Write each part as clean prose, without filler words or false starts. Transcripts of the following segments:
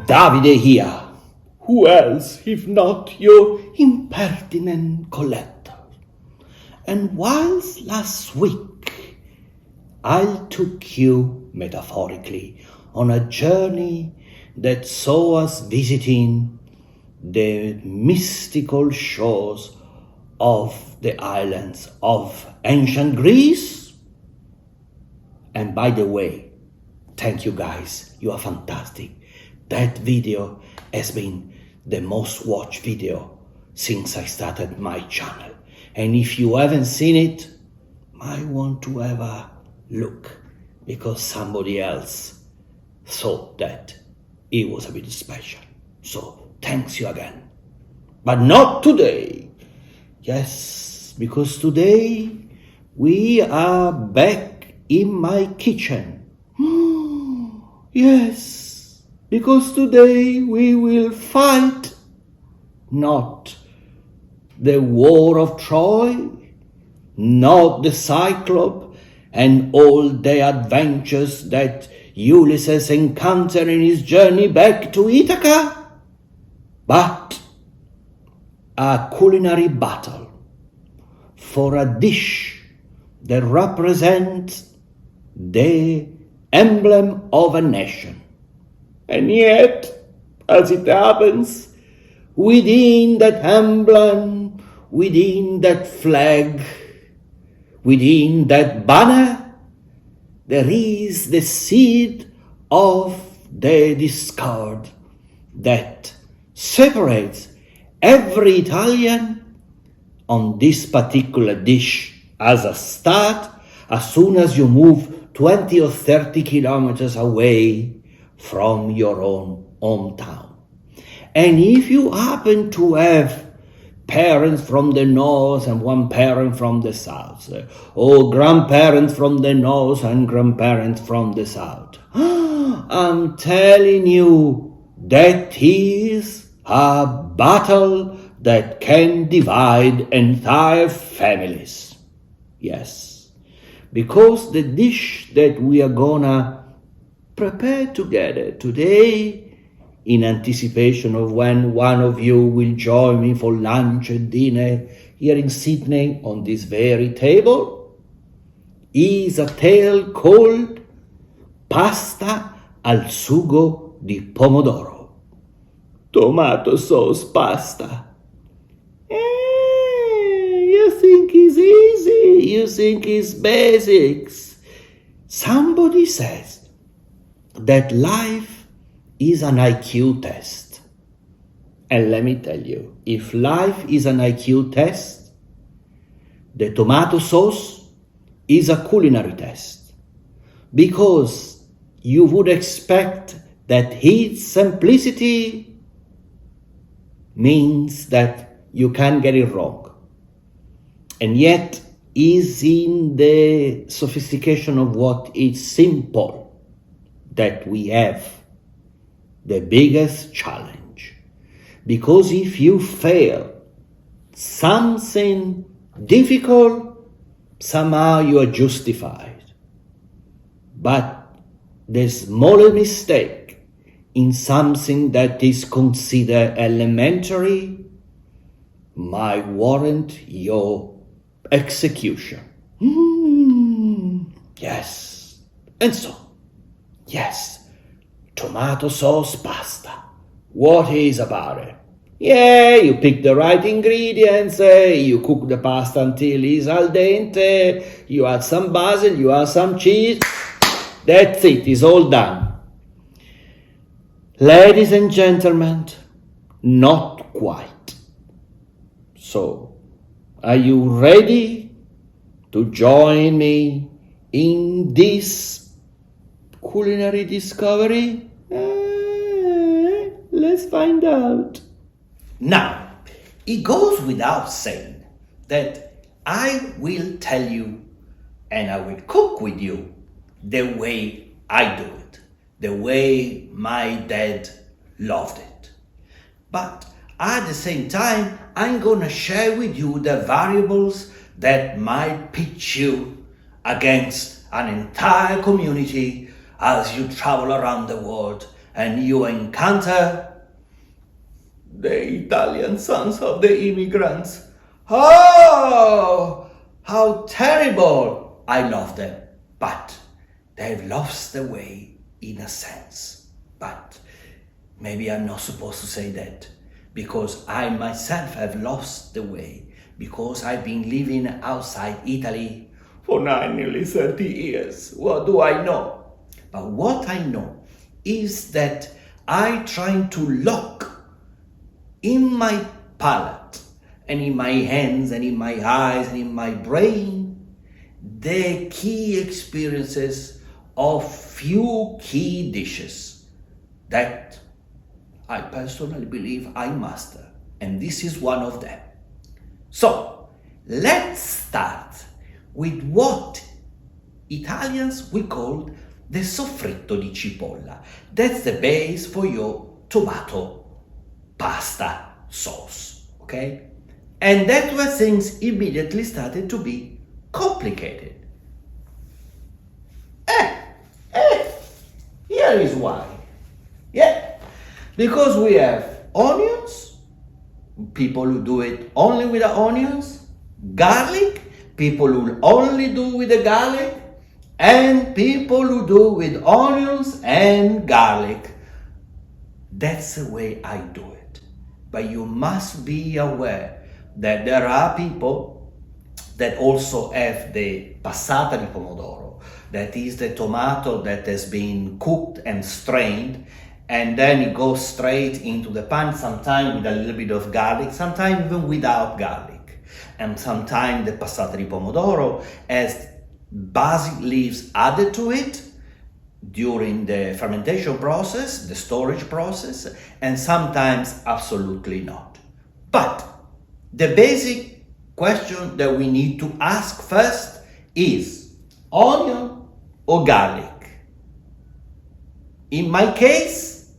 Davide here. Who else if not your impertinent collector? And whilst last week I took you, metaphorically, on a journey that saw us visiting the mystical shores of the islands of ancient Greece. And by the way, thank you guys, you are fantastic. That video has been the most watched video since I started my channel. And if you haven't seen it, I want to have a look, because somebody else thought that it was a bit special. So thanks you again. But not today. Yes, because today we are back in my kitchen. Yes, because today we will fight not the war of Troy, not the Cyclops and all the adventures that Ulysses encountered in his journey back to Ithaca, but a culinary battle for a dish that represents the emblem of a nation. And yet, as it happens, within that emblem, within that flag, within that banner, there is the seed of the discord that separates every Italian on this particular dish as a start, as soon as you move 20 or 30 kilometers away from your own hometown. And if you happen to have parents from the north and one parent from the south, or grandparents from the north and grandparents from the south, I'm telling you, that is a battle that can divide entire families. Yes, because the dish that we are gonna prepare together today, in anticipation of when one of you will join me for lunch and dinner here in Sydney on this very table, is a tale called Pasta al sugo di pomodoro. Tomato sauce pasta. You think it's easy, you think it's basics. Somebody says that life is an IQ test. And let me tell you, if life is an IQ test, the tomato sauce is a culinary test. Because you would expect that its simplicity means that you can't get it wrong. And yet is in the sophistication of what is simple that we have the biggest challenge. Because if you fail something difficult, somehow you are justified. But the smallest mistake in something that is considered elementary might warrant your execution. Yes. And so, yes, tomato sauce pasta. What is about it? Yeah, you pick the right ingredients, you cook the pasta until it's al dente, you add some basil, you add some cheese. That's it, it's all done. Ladies and gentlemen, not quite. So, are you ready to join me in this culinary discovery? Let's find out. Now, it goes without saying that I will tell you and I will cook with you the way I do it, the way my dad loved it. But at the same time, I'm gonna share with you the variables that might pitch you against an entire community as you travel around the world and you encounter the Italian sons of the immigrants. Oh, how terrible! I love them, but they've lost their way in a sense. But maybe I'm not supposed to say that, because I myself have lost the way, because I've been living outside Italy for nearly 30 years. What do I know? But what I know is that I try to lock in my palate and in my hands and in my eyes and in my brain the key experiences of few key dishes that I personally believe I master, and this is one of them. So let's start with what Italians we call the soffritto di cipolla. That's the base for your tomato pasta sauce, okay? And that's where things immediately started to be complicated. Here is why. Yeah, because we have onions, people who do it only with the onions, garlic, people who only do with the garlic, and people who do with onions and garlic. That's the way I do it. But you must be aware that there are people that also have the passata di pomodoro. That is the tomato that has been cooked and strained, and then it goes straight into the pan, sometimes with a little bit of garlic, sometimes even without garlic. And sometimes the passata di pomodoro has basil leaves added to it during the fermentation process, the storage process, and sometimes absolutely not. But the basic question that we need to ask first is onion or garlic? In my case,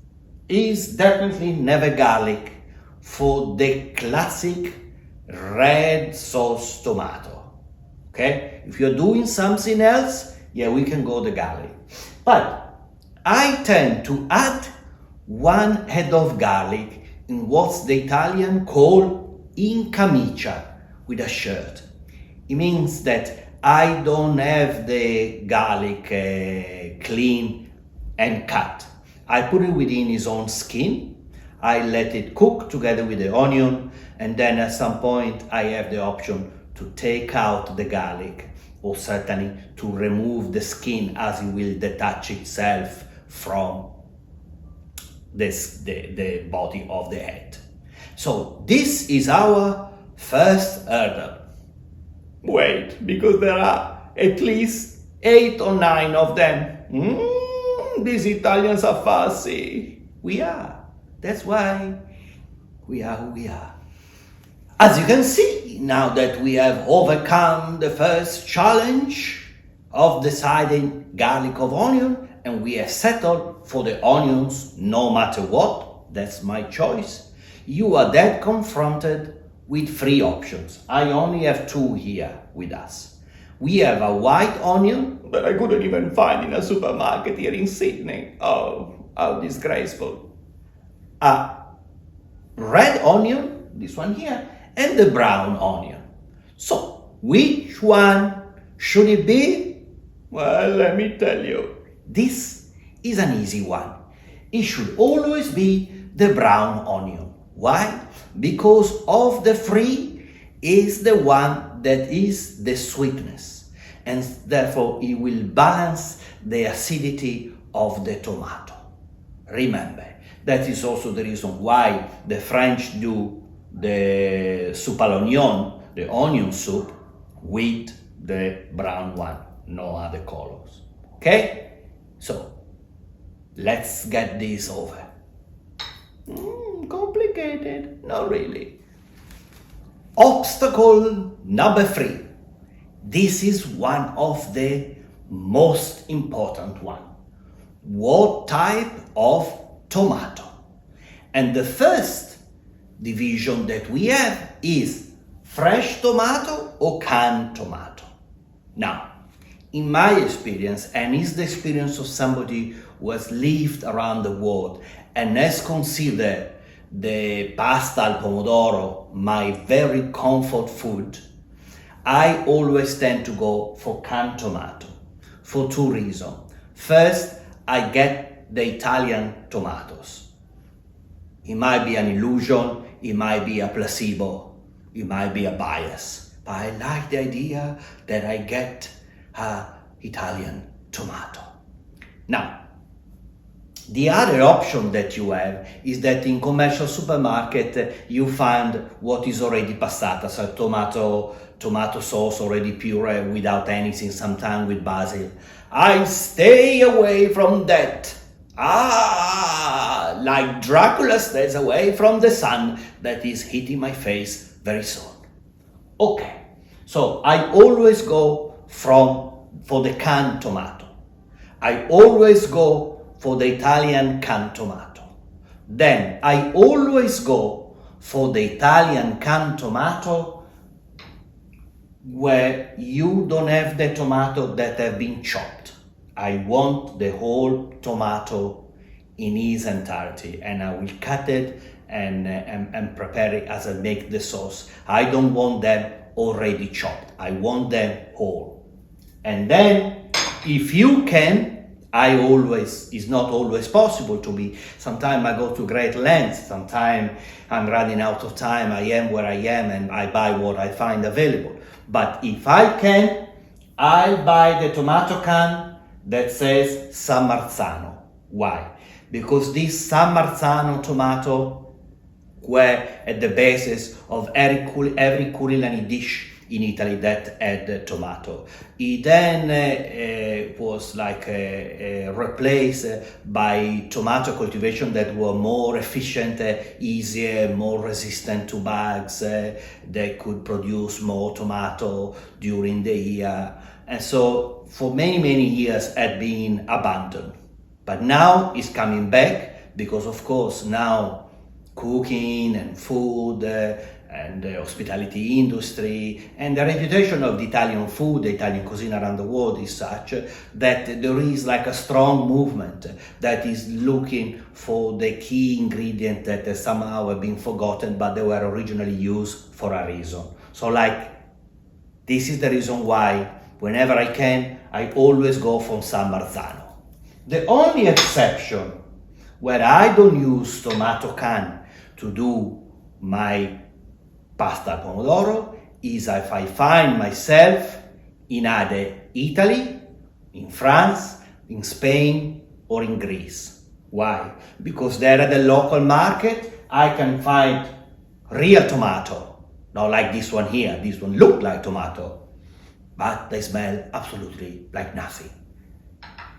is definitely never garlic for the classic red sauce tomato. Okay? If you're doing something else, yeah, we can go the garlic. But I tend to add one head of garlic in what the Italian call in camicia, with a shirt. It means that I don't have the garlic clean and cut. I put it within its own skin. I let it cook together with the onion, and then at some point I have the option to take out the garlic, or certainly to remove the skin as it will detach itself from the body of the head. So this is our first hurdle. Wait, because there are at least 8 or 9 of them. These Italians are fussy. We are. That's why we are who we are. As you can see, now that we have overcome the first challenge of deciding garlic or onion, and we have settled for the onions no matter what, that's my choice, you are then confronted with 3 options. I only have 2 here with us. We have a white onion that I couldn't even find in a supermarket here in Sydney. Oh, how disgraceful. A red onion, this one here, and the brown onion. So, which one should it be? Well, let me tell you, this is an easy one. It should always be the brown onion. Why? Because of the 3 is the one that is the sweetness, and therefore it will balance the acidity of the tomato. Remember, that is also the reason why the French do the soupe à l'oignon, the onion soup, with the brown one, no other colors. Okay? So, let's get this over. Complicated? Not really. Obstacle number 3. This is one of the most important one. What type of tomato? And the first division that we have is fresh tomato or canned tomato. Now, in my experience, and is the experience of somebody who has lived around the world and has considered the pasta al pomodoro my very comfort food, I always tend to go for canned tomato for two reasons. First, I get the Italian tomatoes. It might be an illusion, it might be a placebo, it might be a bias, but I like the idea that I get an Italian tomato. Now, the other option that you have is that in commercial supermarket you find what is already passata, so tomato sauce already pure without anything, sometimes with basil. I stay away from that. Like Dracula stays away from the sun that is hitting my face very soon. Okay, so I always go for the canned tomato. I always go for the Italian canned tomato. Then I always go for the Italian canned tomato where you don't have the tomato that have been chopped. I want the whole tomato in its entirety, and I will cut it and prepare it as I make the sauce. I don't want them already chopped. I want them whole. And then, if you can, it's not always possible to be. Sometimes I go to great lengths. Sometimes I'm running out of time. I am where I am and I buy what I find available. But if I can, I buy the tomato can that says San Marzano. Why? Because this San Marzano tomato were at the basis of every culinary dish in Italy that had tomato. It then was replaced by tomato cultivation that were more efficient, easier, more resistant to bugs. They could produce more tomato during the year. And so for many, many years had been abandoned. But now it's coming back because of course now cooking and food and the hospitality industry and the reputation of the Italian food, the Italian cuisine around the world is such that there is like a strong movement that is looking for the key ingredient that somehow have been forgotten, but they were originally used for a reason. So this is the reason why whenever I can, I always go for San Marzano. The only exception where I don't use tomato can to do my pasta al pomodoro is if I find myself in either Italy, in France, in Spain, or in Greece. Why? Because there at the local market, I can find real tomato. Not like this one here. This one look like tomato, but they smell absolutely like nothing.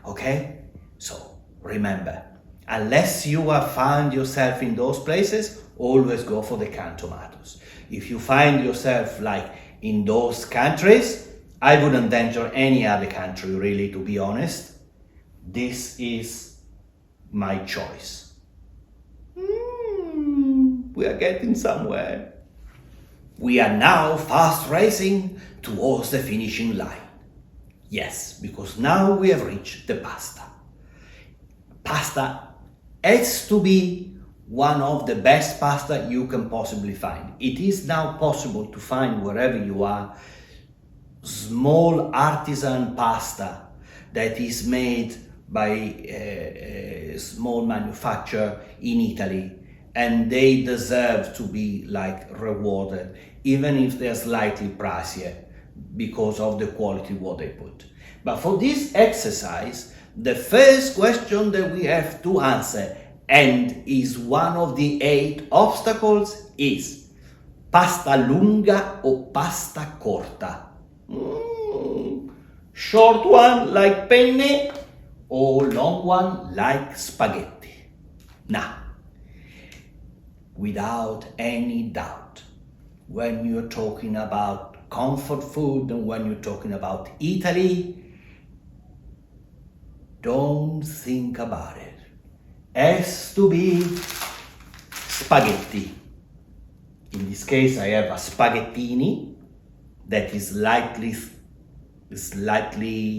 Okay? So remember, unless you have found yourself in those places, always go for the canned tomatoes. If you find yourself in those countries, I wouldn't venture any other country really, to be honest. This is my choice. We are getting somewhere. We are now fast racing towards the finishing line. Yes, because now we have reached the pasta. Pasta has to be one of the best pasta you can possibly find. It is now possible to find wherever you are small artisan pasta that is made by a small manufacturer in Italy, and they deserve to be rewarded, even if they're slightly pricier because of the quality what they put. But for this exercise, the first question that we have to answer, and is one of the 8 obstacles, is pasta lunga or pasta corta? Short one like penne or long one like spaghetti? Now, without any doubt, when you're talking about comfort food and when you're talking about Italy, don't think about it. Has to be spaghetti. In this case, I have a spaghettini that is slightly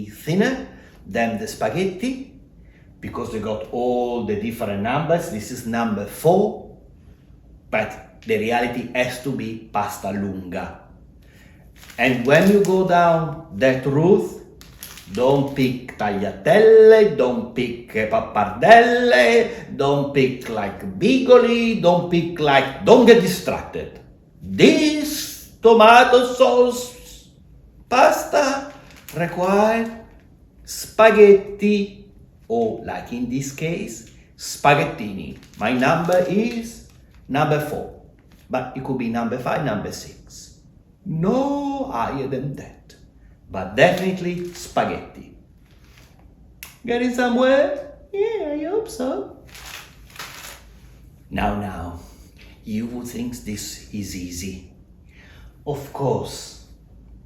thinner than the spaghetti, because they got all the different numbers. This is number 4, but the reality has to be pasta lunga. And when you go down that route, don't pick tagliatelle, don't pick pappardelle, don't pick like bigoli, don't get distracted. This tomato sauce pasta requires spaghetti, or like in this case, spaghettini. My number is number 4, but it could be number 5, number 6. No higher than that, but definitely spaghetti. Getting somewhere? Yeah, I hope so. Now, you would think this is easy. Of course,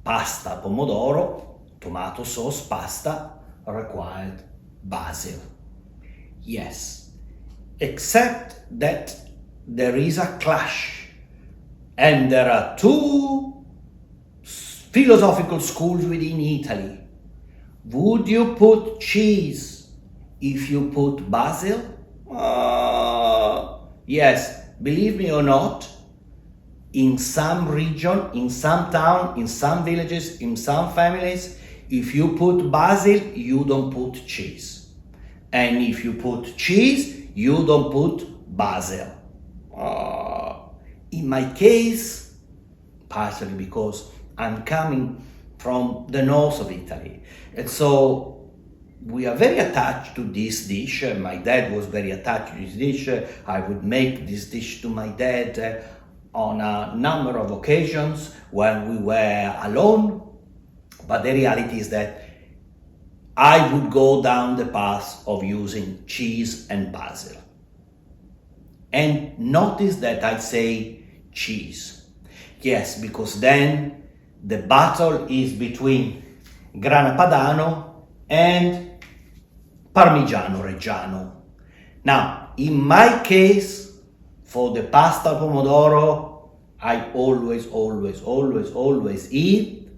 pasta pomodoro, tomato sauce pasta, required basil. Yes, except that there is a clash, and there are 2 philosophical schools within Italy. Would you put cheese if you put basil? Yes, believe me or not, in some region, in some town, in some villages, in some families, if you put basil, you don't put cheese. And if you put cheese, you don't put basil. In my case, partially because I'm coming from the north of Italy, and so we are very attached to this dish. My dad was very attached to this dish. I would make this dish to my dad on a number of occasions when we were alone, but the reality is that I would go down the path of using cheese and basil. And notice that I say cheese. Yes, because then the battle is between Grana Padano and Parmigiano Reggiano. Now, in my case, for the pasta pomodoro, I always eat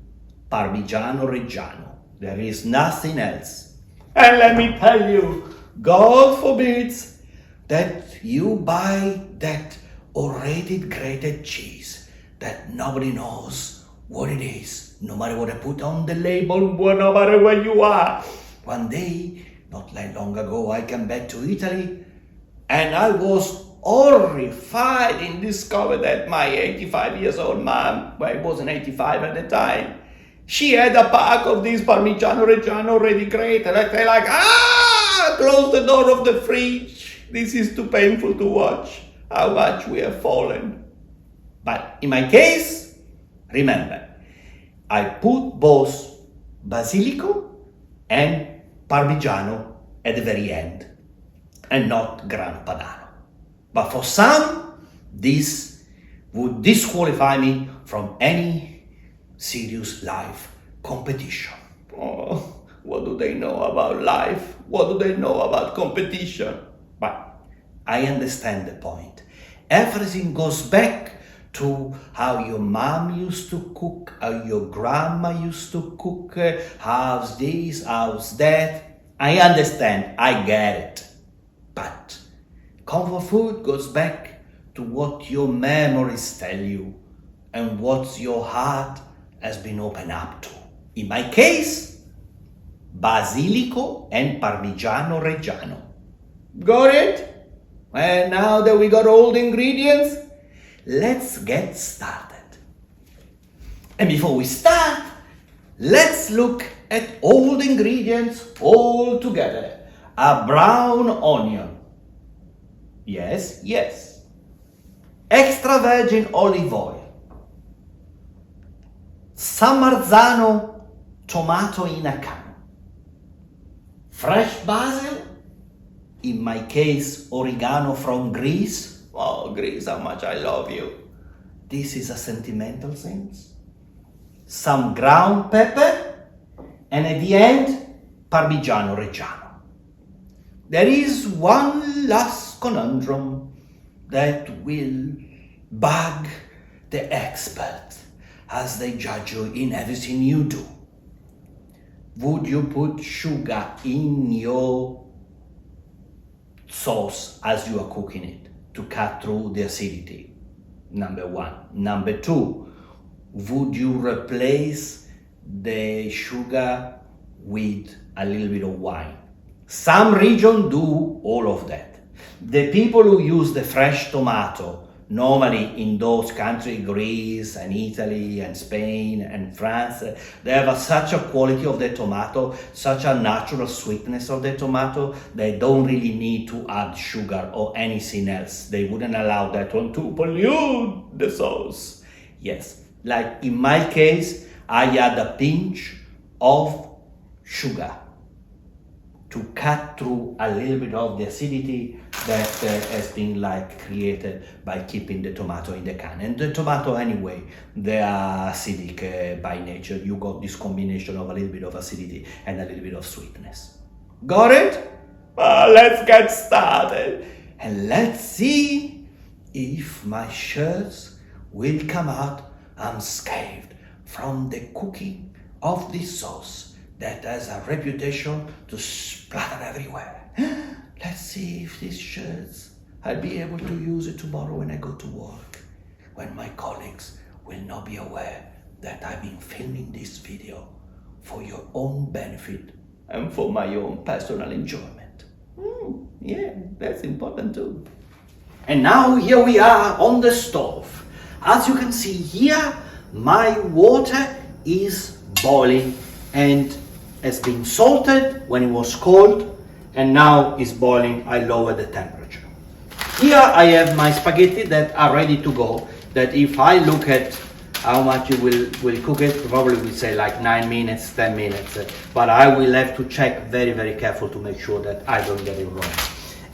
Parmigiano Reggiano. There is nothing else. And let me tell you, God forbids that you buy that already grated cheese that nobody knows what it is, no matter what I put on the label, no matter where you are. One day, not that long ago, I came back to Italy and I was horrified and discovered that my 85 years old mom, well, I wasn't 85 at the time, she had a pack of these Parmigiano Reggiano already grated. I felt like, close the door of the fridge. This is too painful to watch. How much we have fallen. But in my case, remember, I put both basilico and Parmigiano at the very end, and not Grana Padano. But for some, this would disqualify me from any serious life competition. Oh, what do they know about life? What do they know about competition? But I understand the point. Everything goes back to how your mom used to cook, how your grandma used to cook, how's this, how's that. I understand, I get it. But comfort food goes back to what your memories tell you and what your heart has been opened up to. In my case, basilico and Parmigiano Reggiano. Got it? And now that we got all the ingredients, let's get started. And before we start, let's look at all the ingredients all together. A brown onion. Yes. Extra virgin olive oil. San Marzano tomato in a can. Fresh basil. In my case, oregano from Greece. Oh, Greece, how much I love you. This is a sentimental thing. Some ground pepper, and at the end, Parmigiano Reggiano. There is one last conundrum that will bug the expert as they judge you in everything you do. Would you put sugar in your sauce as you are cooking it to cut through the acidity. Number one. Number two, would you replace the sugar with a little bit of wine? Some regions do all of that. The people who use the fresh tomato, normally in those countries, Greece and Italy and Spain and France, they have such a quality of the tomato, such a natural sweetness of the tomato, they don't really need to add sugar or anything else. They wouldn't allow that one to pollute the sauce. Yes, like in my case, I add a pinch of sugar to cut through a little bit of the acidity that has been like created by keeping the tomato in the can. And the tomato anyway, they are acidic by nature. You got this combination of a little bit of acidity and a little bit of sweetness. Got it? Let's get started. And let's see if my shirts will come out unscathed from the cooking of this sauce that has a reputation to splatter everywhere. Let's see if these shirts, I'll be able to use it tomorrow when I go to work, when my colleagues will not be aware that I've been filming this video for your own benefit and for my own personal enjoyment. Yeah, that's important too. And now here we are on the stove. As you can see here, my water is boiling and has been salted when it was cold, and now it's boiling. I lower the temperature. Here I have my spaghetti that are ready to go, that if I look at how much you will cook it, probably will say like 9 minutes, 10 minutes, but I will have to check very, very careful to make sure that I don't get it wrong.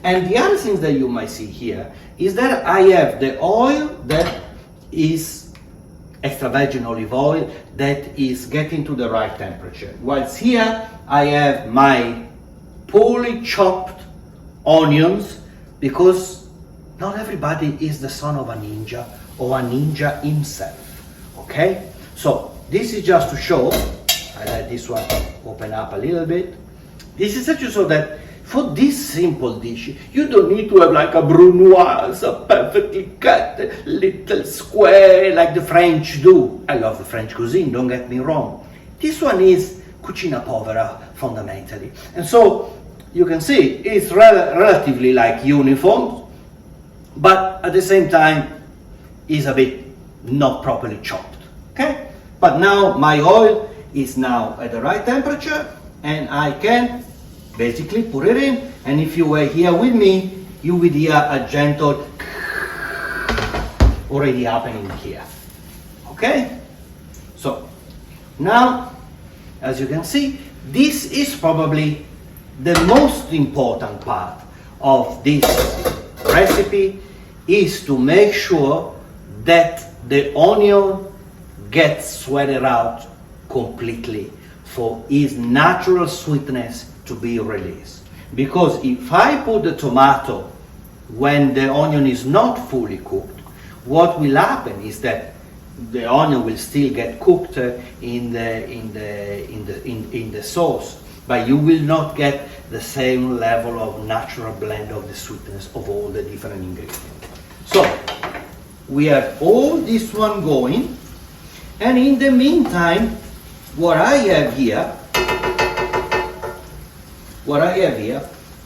And the other things that you might see here is that I have the oil that is extra virgin olive oil that is getting to the right temperature. Whilst here I have my poorly chopped onions, because not everybody is the son of a ninja or a ninja himself. Okay? So this is just to show, I let this one open up a little bit. This is just so that for this simple dish, you don't need to have like a brunoise, a perfectly cut little square like the French do. I love the French cuisine, don't get me wrong. This one is cucina povera fundamentally. And so you can see it's relatively like uniform, but at the same time is a bit not properly chopped. Okay? But now my oil is now at the right temperature and I can basically put it in, and if you were here with me, you would hear a gentle already happening here. Okay? So now, as you can see, this is probably the most important part of this recipe, is to make sure that the onion gets sweated out completely for its natural sweetness to be released. Because if I put the tomato when the onion is not fully cooked, what will happen is that the onion will still get cooked in the sauce, but you will not get the same level of natural blend of the sweetness of all the different ingredients. So we have all this one going, and in the meantime, what I have here,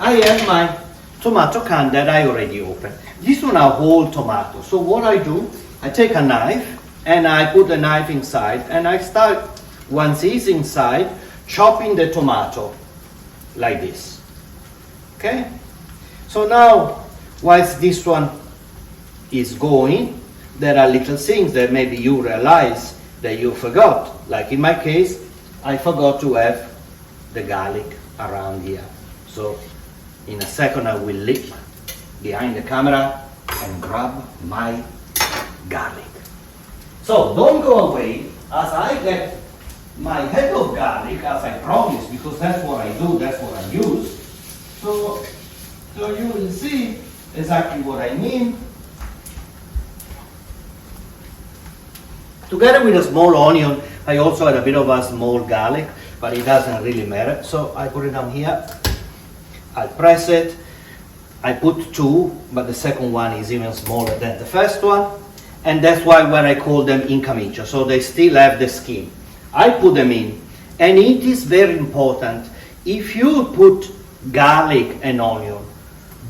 I have my tomato can that I already opened. This one are whole tomatoes. So what I do, I take a knife and I put the knife inside and I start, once it's inside, chopping the tomato like this. Okay? So now, whilst this one is going, there are little things that maybe you realize that you forgot. Like in my case, I forgot to have the garlic around here. So in a second I will leap behind the camera and grab my garlic. So don't go away as I get my head of garlic, as I promised, because that's what I do, that's what I use. So you will see exactly what I mean. Together with a small onion, I also add a bit of a small garlic, but it doesn't really matter. So I put it down here, I press it, I put 2, but the second one is even smaller than the first one. And that's why when I call them in camicia, so they still have the skin. I put them in, and it is very important. If you put garlic and onion,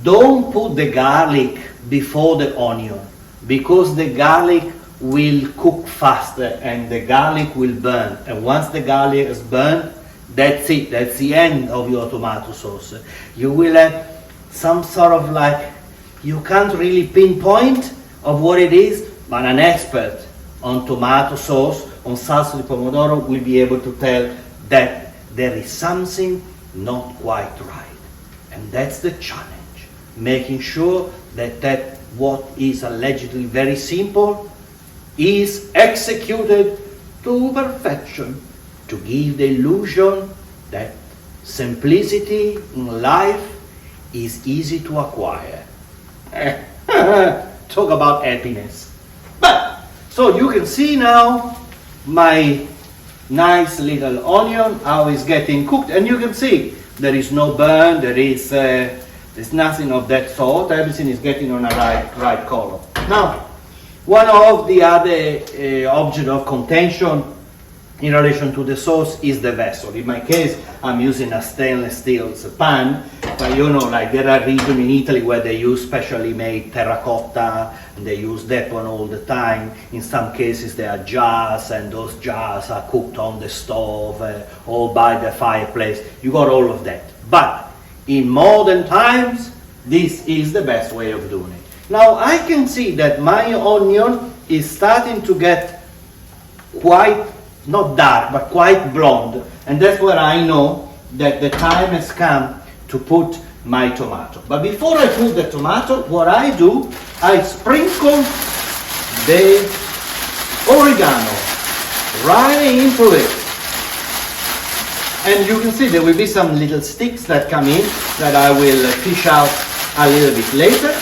don't put the garlic before the onion, because the garlic will cook faster and the garlic will burn. And once the garlic is burned, that's it, that's the end of your tomato sauce. You will have some sort of like, you can't really pinpoint of what it is, but an expert on tomato sauce, on salsa di pomodoro, will be able to tell that there is something not quite right. And that's the challenge, making sure that what is allegedly very simple is executed to perfection, to give the illusion that simplicity in life is easy to acquire. Talk about happiness. But, so you can see now my nice little onion, how it's getting cooked, and you can see there is no burn, there's nothing of that sort, everything is getting on a right color. Now, one of the other object of contention in relation to the sauce is the vessel. In my case, I'm using a stainless steel pan, but you know, like there are regions in Italy where they use specially made terracotta, and they use that one all the time. In some cases, there are jars, and those jars are cooked on the stove or by the fireplace. You got all of that. But in modern times, this is the best way of doing it. Now, I can see that my onion is starting to get quite, not dark, but quite blonde. And that's where I know that the time has come to put my tomato. But before I put the tomato, what I do, I sprinkle the oregano right into it. And you can see there will be some little sticks that come in that I will fish out a little bit later.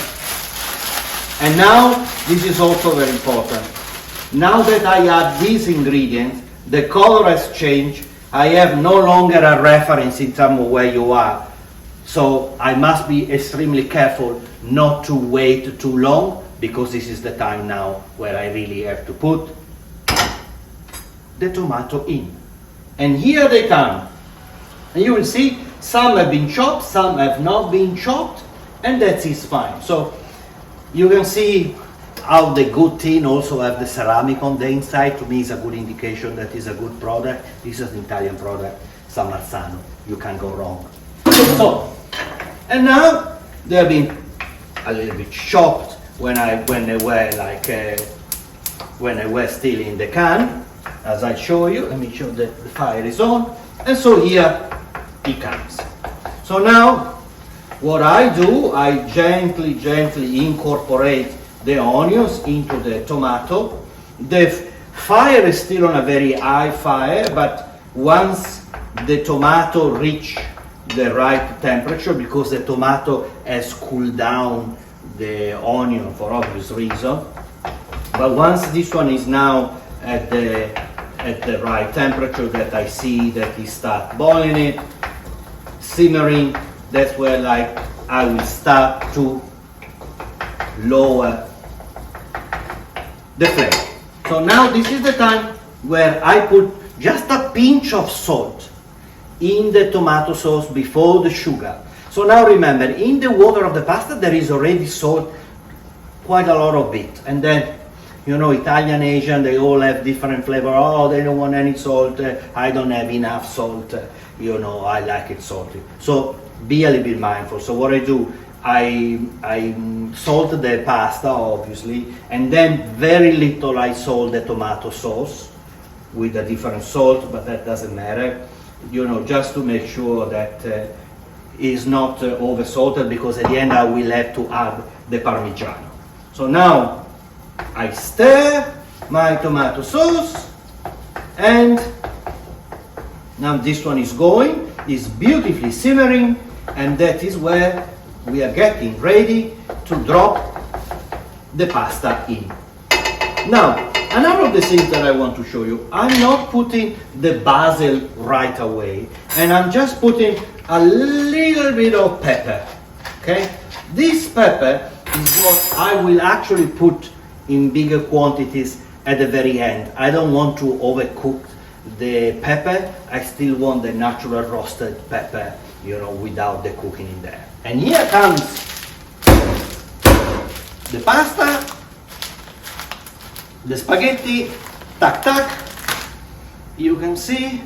And now, this is also very important. Now that I add these ingredients, the color has changed. I have no longer a reference in terms of where you are. So I must be extremely careful not to wait too long, because this is the time now where I really have to put the tomato in. And here they come. And you will see some have been chopped, some have not been chopped, and that is fine. So you can see how the good tin also have the ceramic on the inside. To me, is a good indication that it's a good product. This is an Italian product, San Marzano. You can't go wrong. So, and now they have been a little bit chopped when they were still in the can, as I show you. Let me show that the fire is on. And so here it comes. So now, what I do, I gently incorporate the onions into the tomato. The fire is still on a very high fire, but once the tomato reach the right temperature, because the tomato has cooled down the onion for obvious reason, but once this one is now at the right temperature, that I see that it start boiling it, simmering, that's where like I will start to lower the flame. So now this is the time where I put just a pinch of salt in the tomato sauce before the sugar. So now remember, in the water of the pasta there is already salt, quite a lot of it. And then, you know, Italian, Asian, they all have different flavor. Oh, they don't want any salt. I don't have enough salt. You know, I like it salty. So be a little bit mindful. So what I do, I salt the pasta, obviously, and then very little I salt the tomato sauce with a different salt, but that doesn't matter. You know, just to make sure that it's not over salted, because at the end I will have to add the Parmigiano. So now I stir my tomato sauce, and now this one is going, is beautifully simmering, and that is where we are getting ready to drop the pasta in. Now, another of the things that I want to show you, I'm not putting the basil right away, and I'm just putting a little bit of pepper, Okay, this pepper is what I will actually put in bigger quantities at the very end. I don't want to overcook the pepper. I still want the natural roasted pepper, you know, without the cooking in there. And here comes the pasta, the spaghetti, tac tac, you can see,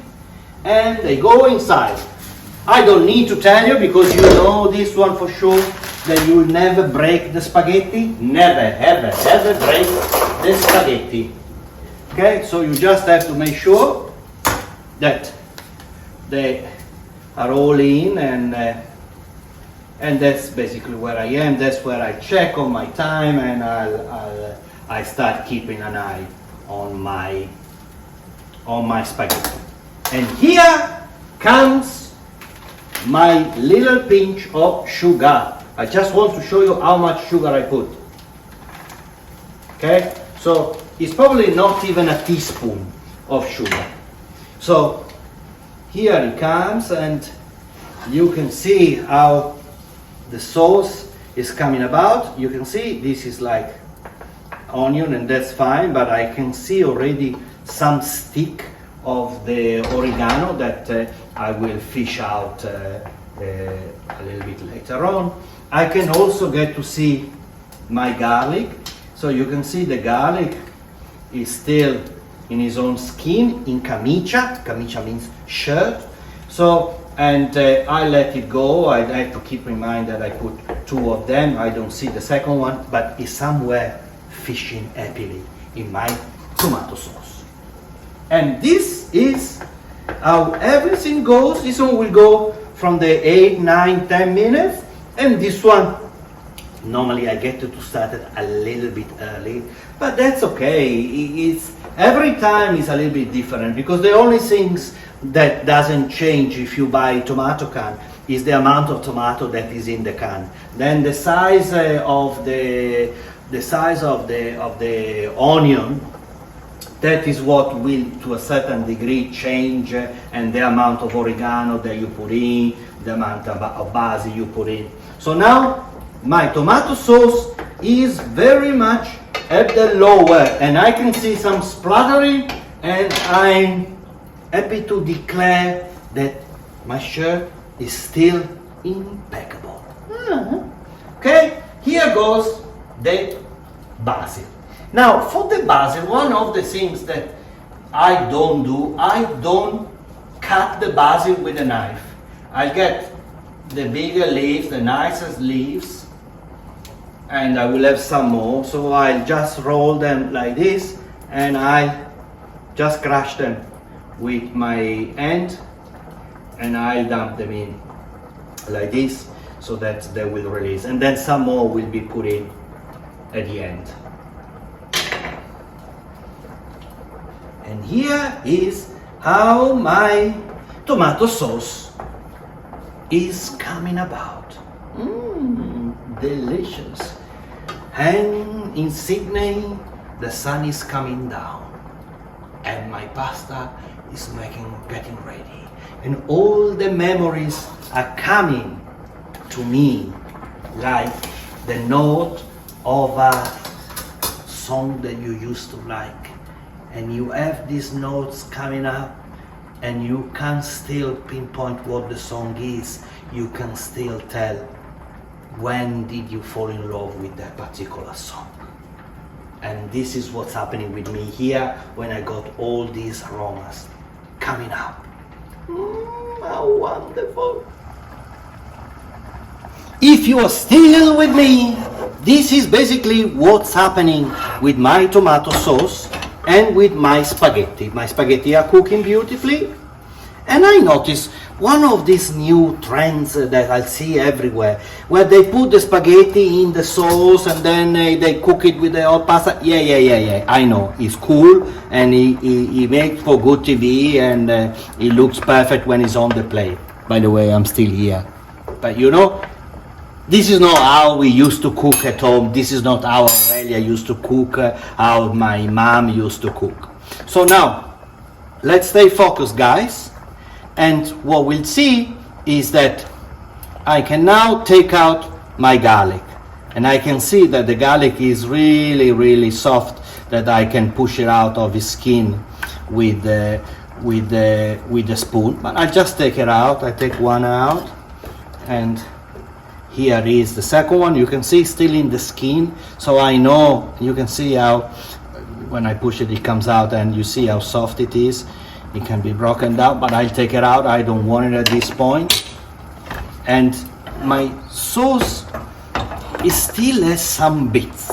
and they go inside. I don't need to tell you, because you know this one for sure, that you will never break the spaghetti. Never, ever, ever break the spaghetti. Okay, so you just have to make sure that they are all in, and that's basically where I am. That's where I check on my time, and I start keeping an eye on my spaghetti. And here comes my little pinch of sugar. I just want to show you how much sugar I put. Okay, so it's probably not even a teaspoon of sugar. So here it comes, and you can see how the sauce is coming about. You can see this is like onion, and that's fine, but I can see already some stick of the oregano that I will fish out a little bit later on. I can also get to see my garlic. So you can see the garlic is still in his own skin, in camicia. Camicia means shirt. So, and I let it go. I have to keep in mind that I put 2 of them. I don't see the second one, but it's somewhere fishing happily in my tomato sauce. And this is how everything goes. This one will go from the 8, 9, 10 minutes. And this one, normally I get to start it a little bit early, but that's okay. It's every time is a little bit different, because the only things that doesn't change if you buy a tomato can is the amount of tomato that is in the can. Then the size of the onion, that is what will to a certain degree change, and the amount of oregano that you put in, the amount of basil you put in. So now my tomato sauce is very much at the lower, and I can see some spluttering, and I'm happy to declare that my shirt is still impeccable. Okay, here goes the basil. Now for the basil, one of the things that I don't do, I don't cut the basil with a knife. I get the bigger leaves, the nicest leaves, and I will have some more, so I'll just roll them like this, and I just crush them with my hand, and I'll dump them in like this, so that they will release, and then some more will be put in at the end. And here is how my tomato sauce is coming about. Delicious. And in Sydney, the sun is coming down, and my pasta is getting ready, and all the memories are coming to me like the note of a song that you used to like, and you have these notes coming up, and you can still pinpoint what the song is. You can still tell when did you fall in love with that particular song. And this is what's happening with me here when I got all these aromas coming up. How wonderful. If you are still with me, this is basically what's happening with my tomato sauce and with my spaghetti. My spaghetti are cooking beautifully, and I noticed one of these new trends that I see everywhere, where they put the spaghetti in the sauce and then they cook it with the hot pasta. Yeah, I know, it's cool, and he makes for good TV, and it looks perfect when it's on the plate. By the way, I'm still here. But you know, this is not how we used to cook at home. This is not how Aurelia used to cook, how my mom used to cook. So now, let's stay focused, guys. And what we'll see is that I can now take out my garlic. And I can see that the garlic is really, really soft, that I can push it out of the skin with the spoon. But I just take it out. I take one out, and here is the second one. You can see still in the skin, so I know, you can see how when I push it, it comes out, and you see how soft it is. It can be broken down, but I'll take it out. I don't want it at this point. And my sauce, it still has some bits.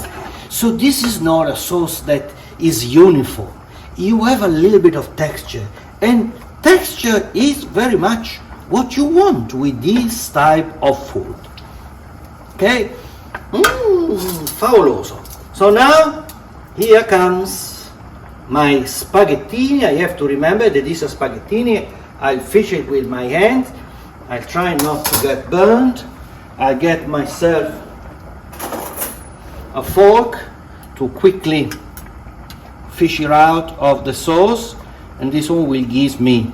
So this is not a sauce that is uniform. You have a little bit of texture, and texture is very much what you want with this type of food. Okay? Favoloso. So now, here comes my spaghettini. I have to remember that this is a spaghettini. I'll fish it with my hand. I'll try not to get burned. I'll get myself a fork to quickly fish it out of the sauce, and this one will give me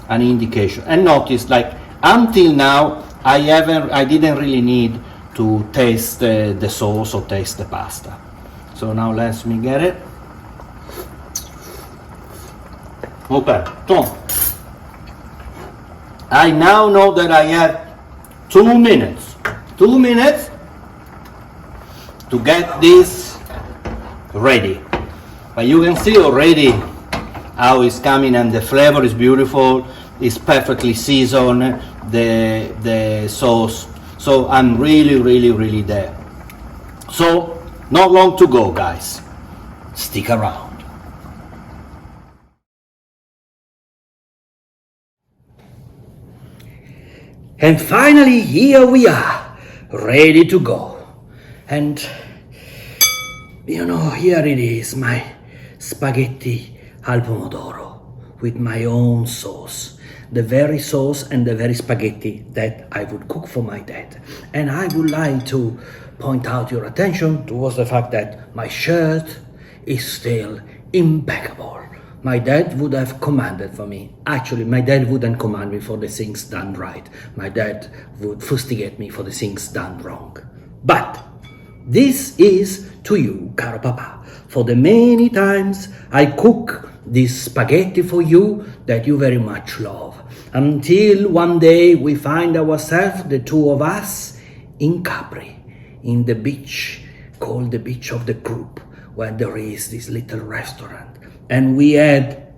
an indication. And notice, like, until now I didn't really need to taste the sauce or taste the pasta. So now let me get it. Okay, so I now know that I have 2 minutes to get this ready. But you can see already how it's coming, and the flavor is beautiful. It's perfectly seasoned, the sauce. So I'm really there. So not long to go, guys. Stick around. And finally, here we are, ready to go. And you know, here it is, my spaghetti al pomodoro with my own sauce. The very sauce and the very spaghetti that I would cook for my dad. And I would like to point out your attention towards the fact that my shirt is still impeccable. My dad would have commanded for me. Actually, my dad wouldn't command me for the things done right. My dad would fustigate me for the things done wrong. But this is to you, caro papa, for the many times I cook this spaghetti for you that you very much love. Until one day we find ourselves, the two of us, in Capri, in the beach called the beach of the group, where there is this little restaurant. And we had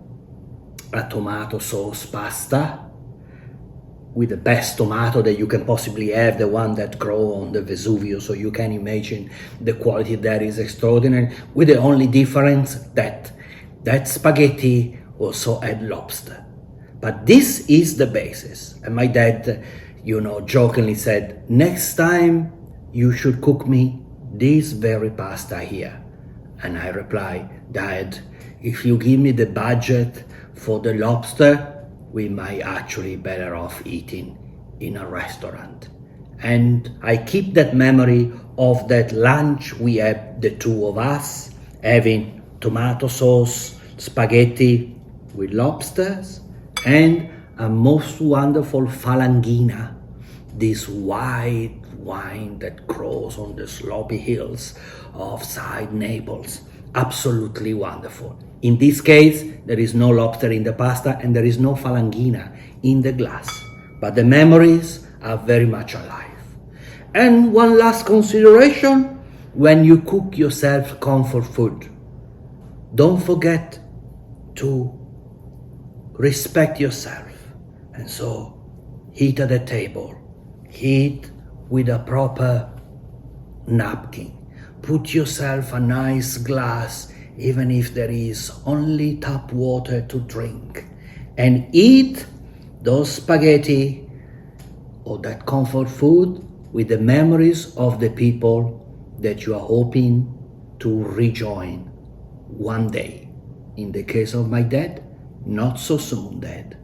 a tomato sauce pasta with the best tomato that you can possibly have, the one that grow on the Vesuvius, so you can imagine the quality that is extraordinary, with the only difference that that spaghetti also had lobster. But this is the basis. And my dad, jokingly said, next time you should cook me this very pasta here. And I replied, Dad, if you give me the budget for the lobster, we might actually better off eating in a restaurant. And I keep that memory of that lunch we had, the two of us, having tomato sauce, spaghetti with lobsters, and a most wonderful falangina, this white wine that grows on the slopy hills of side Naples. Absolutely wonderful. In this case, there is no lobster in the pasta and there is no falangina in the glass, but the memories are very much alive. And one last consideration, when you cook yourself comfort food, don't forget to respect yourself. And so, eat at the table, eat with a proper napkin. Put yourself a nice glass, even if there is only tap water to drink, and eat those spaghetti or that comfort food with the memories of the people that you are hoping to rejoin one day. In the case of my dad, not so soon, Dad.